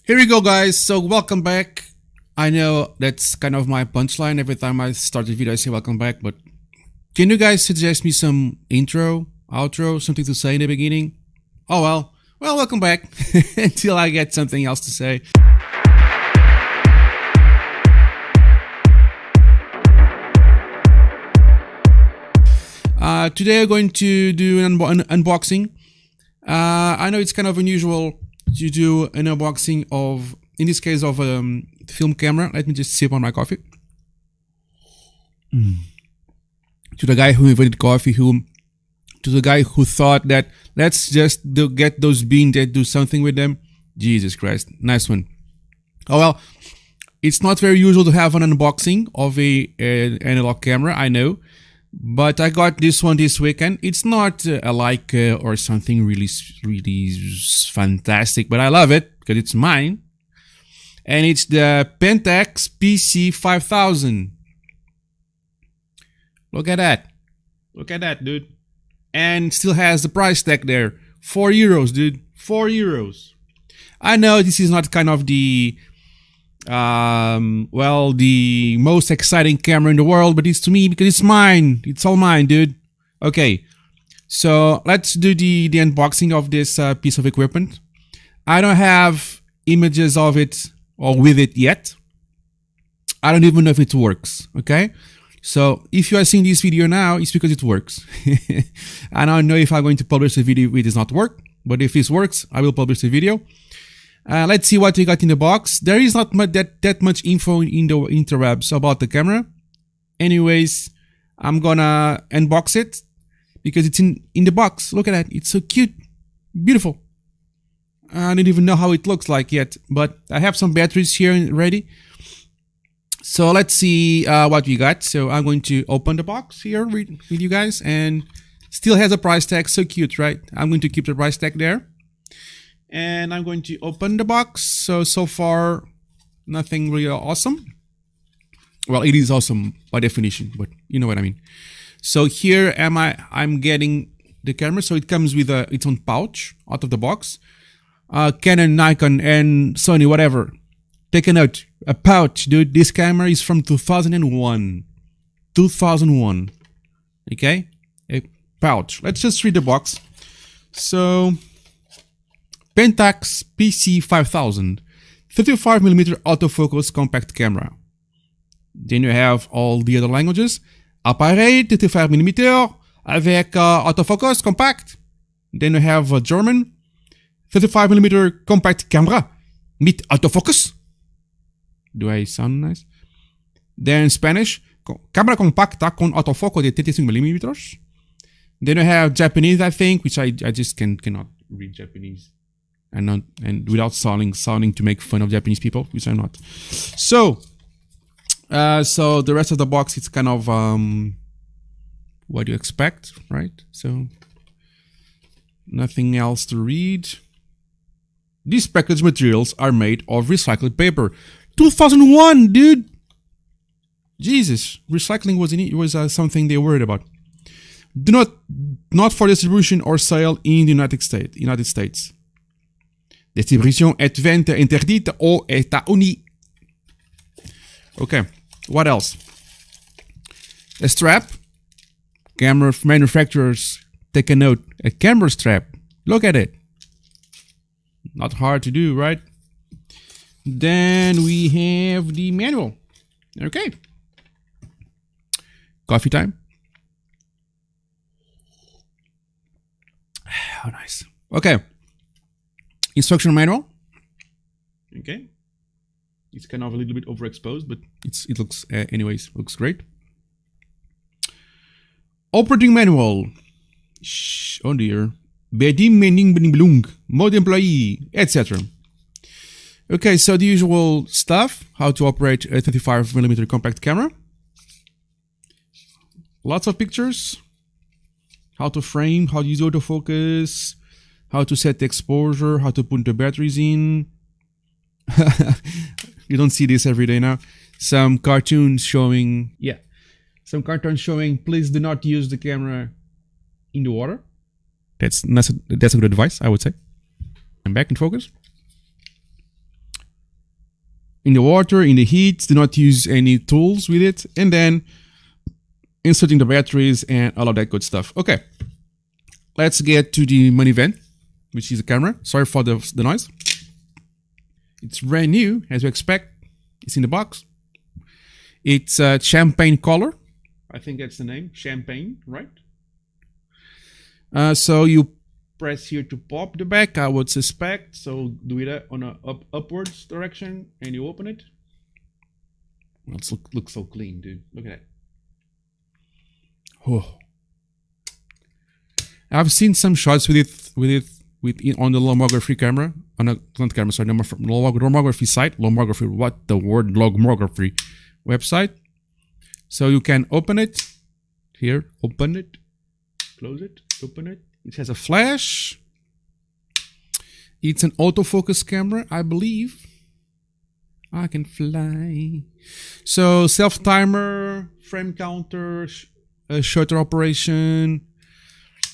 Here we go, guys. So welcome back. I know that's kind of my punchline every time I start the video. I say welcome back, but can you guys suggest me some intro, outro, something to say in the beginning? Oh well, welcome back until I get something else to say. Today I'm going to do an unboxing. I know it's kind of unusual to do an unboxing of, in this case, of a film camera. Let me just sip on my coffee. To the guy who invented coffee, to the guy who thought that let's just get those beans and do something with them. Jesus Christ, nice one. Oh well, it's not very usual to have an unboxing of a analog camera, I know. But I got this one this weekend. It's not a Leica or something really fantastic, but I love it because it's mine. And it's the PENTAX PC5000. Look at that. Look at that, dude. And still has the price tag there. €4, dude. €4. I know this is not kind of the the most exciting camera in the world, but it's to me because it's mine. It's all mine, dude. Okay, so let's do the unboxing of this piece of equipment. I don't have images of it or with it yet. I don't even know if it works. Okay, so if you are seeing this video now, it's because it works. I don't know if I'm going to publish the video if it does not work, but if this works, I will publish the video. Let's see what we got in the box. There is not much, that much info in the interwebs about the camera. Anyways, I'm gonna unbox it because it's in the box. Look at that. It's so cute. Beautiful. I don't even know how it looks like yet, but I have some batteries here ready. So let's see what we got. So I'm going to open the box here with you guys, and still has a price tag. So cute, right? I'm going to keep the price tag there. And I'm going to open the box. So far, nothing really awesome. Well, it is awesome by definition, but you know what I mean. So here I'm getting the camera. So it comes with its own pouch out of the box. Canon, Nikon, and Sony, whatever. Take a note. A pouch, dude. This camera is from 2001. 2001. Okay? A pouch. Let's just read the box. So PENTAX PC5000 35mm autofocus compact camera. Then you have all the other languages. Appareil 35mm avec autofocus compact. Then you have German 35mm compact camera mit autofocus. Do I sound nice? Then Spanish, cámara compacta con autofoco de 35mm. Then you have Japanese, I think, which I just cannot read Japanese. And without sounding to make fun of Japanese people, which I'm not. So the rest of the box, it's kind of what you expect, right? So nothing else to read. These package materials are made of recycled paper. 2001, dude. Jesus, recycling was something they worried about. Not for distribution or sale in the United States. Distribution et vente interdite aux États-Unis. Okay, what else? A strap. Camera manufacturers, take a note. A camera strap. Look at it. Not hard to do, right? Then we have the manual. Okay. Coffee time. How nice. Okay. Instruction manual. Okay. It's kind of a little bit overexposed, but it looks, anyways, looks great. Operating manual. Oh dear. Bedien mening benibelung, mode employee, etc. Okay, so the usual stuff. How to operate a 35mm compact camera. Lots of pictures. How to frame, how to use autofocus. How to set the exposure, how to put the batteries in. You don't see this every day now. Some cartoons showing, please do not use the camera in the water. That's a good advice, I would say. I'm back in focus. in the water, in the heat. Do not use any tools with it. And then inserting the batteries and all of that good stuff. Okay, let's get to the main event, which is the camera. Sorry for the noise. It's brand new, as you expect. It's in the box. It's champagne color. I think that's the name, champagne, right? So you press here to pop the back, I would suspect. So do it on a upwards direction, and you open it. Well, it looks so clean, dude. Look at that. Oh. I've seen some shots with it on the lomography camera, on a not camera, sorry, lomography site. Lomography, what the word lomography website. So you can open it here, open it, close it, open it. It has a flash. It's an autofocus camera, I believe. I can fly. So self-timer, frame counter, shutter operation.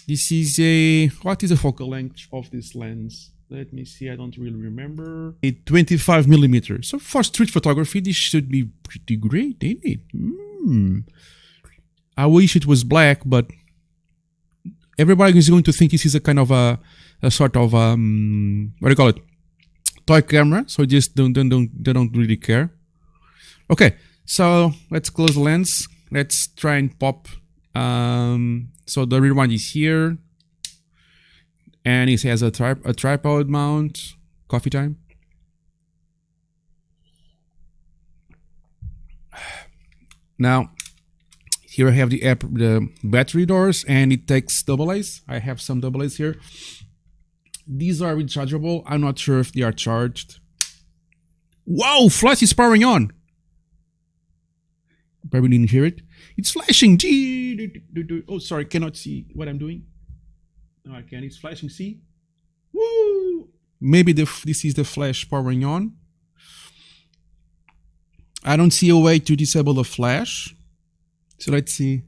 This is a, what is the focal length of this lens? Let me see, I don't really remember. A 25mm. So for street photography, this should be pretty great, ain't it? I wish it was black, but everybody is going to think this is a kind of a sort of what do you call it? Toy camera. So just they don't really care. Okay, so let's close the lens. Let's try and pop. So the rear one is here, and it has a tripod mount. Coffee time. Now, here I have the battery doors, and it takes AA's. I have some AA's here. These are rechargeable. I'm not sure if they are charged. Wow, flash is powering on. Probably didn't hear it. It's flashing. Oh, sorry, cannot see what I'm doing. No, I can. It's flashing. See? Woo! Maybe this is the flash powering on. I don't see a way to disable the flash. So let's see.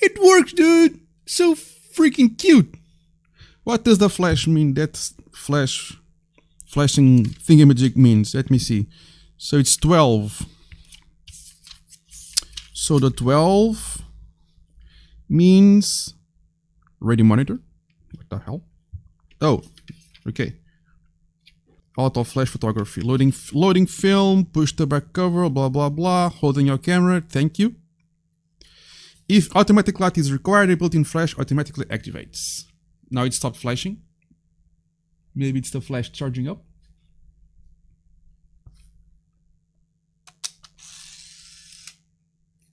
It works, dude. So freaking cute. What does the flash mean? That's flashing thingamajig means. Let me see. So it's 12. So the 12 means ready monitor. What the hell? Oh, okay. Auto flash photography. Loading film, push the back cover, blah blah blah. Holding your camera. Thank you. If automatic light is required, a built-in flash automatically activates. Now it stopped flashing. Maybe it's the flash charging up.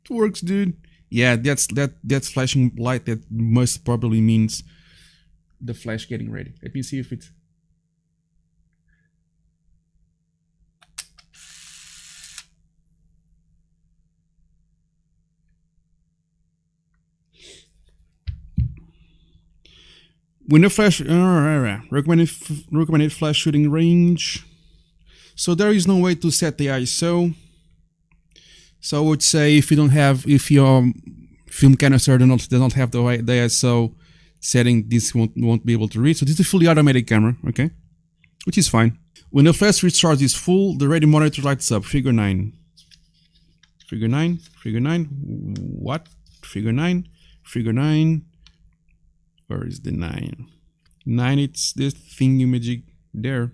It works, dude. Yeah, that's flashing light. That most probably means the flash getting ready. Let me see if it's. When the flash recommended flash shooting range. So there is no way to set the ISO. So I would say if your film canister does not have the ISO setting, this won't be able to read. So this is a fully automatic camera, okay, which is fine. When the flash recharge is full, the ready monitor lights up. Figure 9. Figure 9. Figure 9. What? Figure 9. Figure 9. Where is the 9? 9, it's this thingamajig there.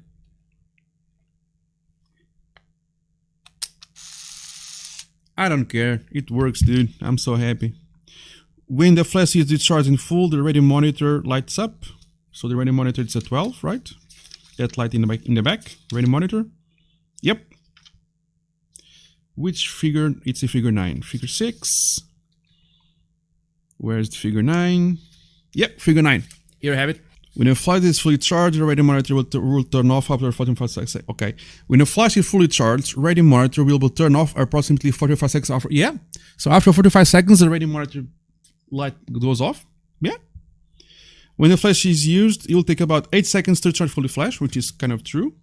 I don't care. It works, dude. I'm so happy. When the flash is discharged in full, the ready monitor lights up. So the ready monitor is a 12, right? That light in the back. Ready monitor. Yep. Which figure? It's a figure 9. Figure 6. Where's the figure 9? Yep, figure 9. Here I have it. When the flash is fully charged, the ready monitor will turn off after 45 seconds. Okay. When the flash is fully charged, ready monitor will turn off approximately 45 seconds after. Yeah. So after 45 seconds, the ready monitor light goes off. Yeah. When the flash is used, it will take about 8 seconds to charge fully flash, which is kind of true.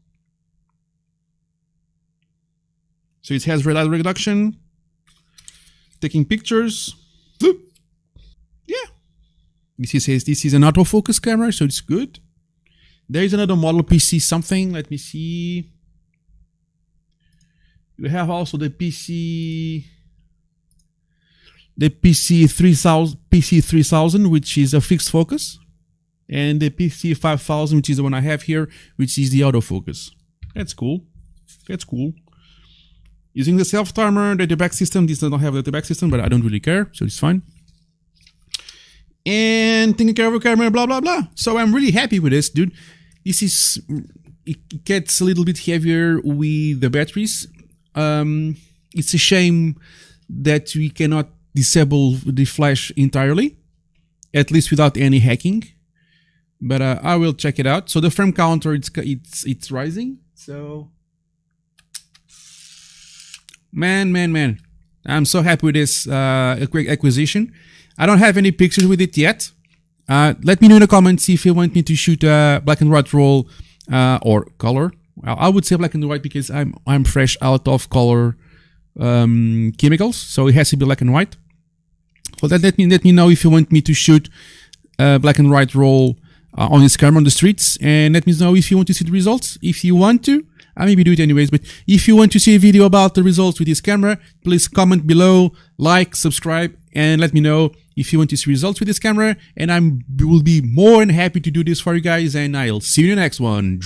So it has red light reduction, taking pictures. Boop. Yeah. This is an autofocus camera, so it's good. There is another model PC something. Let me see. We have also the PC-3000, which is a fixed focus, and the PC-5000, which is the one I have here, which is the autofocus. That's cool. That's cool. Using the self-timer, the back system. This does not have the back system, but I don't really care, so it's fine. And taking care of the camera, blah blah blah. So I'm really happy with this, dude. This is, it gets a little bit heavier with the batteries. It's a shame that we cannot disable the flash entirely, at least without any hacking. But I will check it out. So the frame counter, it's rising. So man, I'm so happy with this acquisition. I don't have any pictures with it yet. Let me know in the comments if you want me to shoot a black and white roll or color. I would say black and white because I'm fresh out of color chemicals, so it has to be black and white. So let me know if you want me to shoot black and white roll on this camera on the streets, and let me know if you want to see the results. If you want to, I maybe do it anyways, but if you want to see a video about the results with this camera, please comment below, like, subscribe, and let me know if you want to see results with this camera, and I will be more than happy to do this for you guys, and I'll see you in the next one.